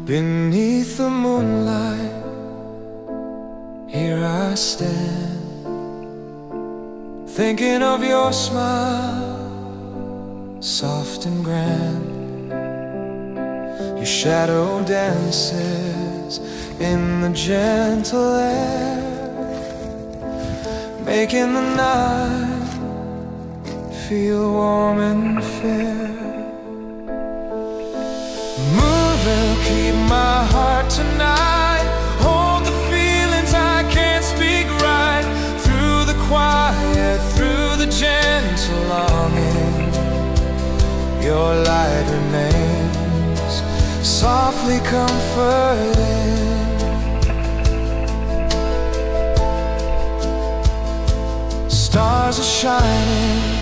Beneath the moonlight, here I stand, thinking of your smile, soft and grand. Your shadow dances in the gentle air, making the night feel warm and fair. Moon will keep my heart tonight, hold the feelings I can't speak right, through the quiet, through the gentle longing. Your light remains softly comforting. Stars are shining